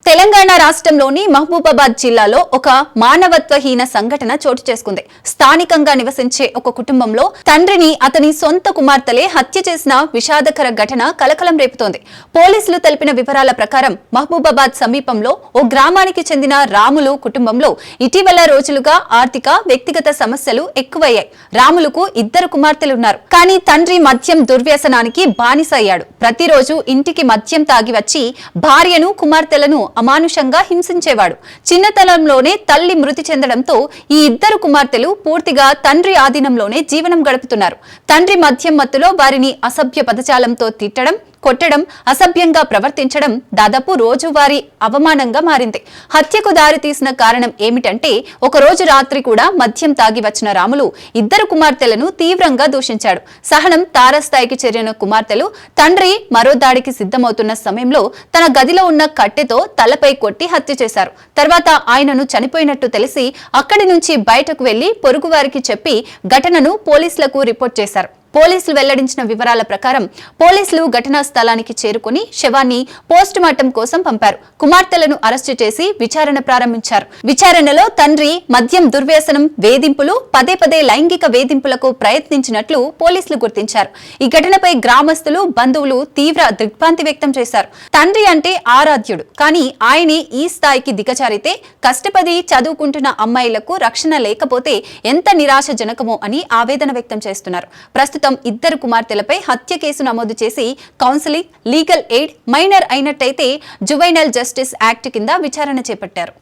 తెలంగాణ రాష్ట్రంలోని మహబూబాబాద్ జిల్లాలో ఒక మానవత్వహీన సంఘటన చోటు చేసుకుంది. స్థానికంగా నివసించే ఒక కుటుంబంలో తండ్రిని అతని సొంత కుమార్తెలే హత్య చేసిన విషాదకర ఘటన కలకలం రేపుతోంది. పోలీసులు తెలిపిన వివరాల ప్రకారం మహబూబాబాద్ సమీపంలో ఓ గ్రామానికి చెందిన రాములు కుటుంబంలో ఇటీవల రోజులుగా ఆర్థిక, వ్యక్తిగత సమస్యలు ఎక్కువయ్యాయి. రాములకు 2 కుమార్తెలున్నారు. కానీ తండ్రి మద్యం దుర్వ్యసనానికి బానిస అయ్యాడు. ప్రతిరోజు ఇంటికి మద్యం తాగి వచ్చి భార్యను, కుమార్తెలను అమానుషంగా హింసించేవాడు. చిన్నతనంలోనే తల్లి మృతి చెందడంతో ఈ 2 కుమార్తెలు పూర్తిగా తండ్రి ఆధీనంలోనే జీవనం గడుపుతున్నారు. తండ్రి మద్యం మత్తులో వారిని అసభ్య పదజాలంతో తిట్టడం, కొట్టడం, అసభ్యంగా ప్రవర్తించడం దాదాపు రోజువారీ అవమానంగా మారింది. హత్యకు దారి తీసిన కారణం ఏమిటంటే, ఒకరోజు రాత్రి కూడా మద్యం తాగి వచ్చిన రాములు 2 కుమార్తెలను తీవ్రంగా దూషించాడు. సహనం తారస్థాయికి చేరిన కుమార్తెలు తండ్రి మరో దాడికి సిద్ధమవుతున్న సమయంలో తన గదిలో ఉన్న కట్టెతో తలపై కొట్టి హత్య చేశారు. తర్వాత ఆయనను చనిపోయినట్టు తెలిసి అక్కడి నుంచి బయటకు వెళ్లి పొరుగువారికి చెప్పి ఘటనను పోలీసులకు రిపోర్ట్ చేశారు. పోలీసులు వెల్లడించిన వివరాల ప్రకారం పోలీసులు ఘటనా స్థలానికి చేరుకుని శవాన్ని పోస్టుమార్టం కోసం పంపారు. కుమార్తెలను అరెస్టు చేసి విచారణ ప్రారంభించారు. విచారణలో తండ్రి మద్యం దుర్వ్యసనం, వేధింపులు, పదే లైంగిక వేధింపులకు ప్రయత్నించినట్లు పోలీసులు గుర్తించారు. ఈ ఘటనపై గ్రామస్తులు, బంధువులు తీవ్ర దిగ్భ్రాంతి వ్యక్తం చేశారు. తండ్రి అంటే ఆరాధ్యుడు, కానీ ఆయనే ఈ స్థాయికి దిగజారితే కష్టపడి చదువుకుంటున్న అమ్మాయిలకు రక్షణ లేకపోతే ఎంత నిరాశజనకమో అని ఆవేదన వ్యక్తం చేస్తున్నారు. ప్రస్తుతం 2 కుమార్తెలపై హత్య కేసు నమోదు చేసి కౌన్సిలింగ్, లీగల్ ఎయిడ్, మైనర్ అయినట్టయితే జువైనల్ జస్టిస్ యాక్ట్ కింద విచారణ చేపట్టారు.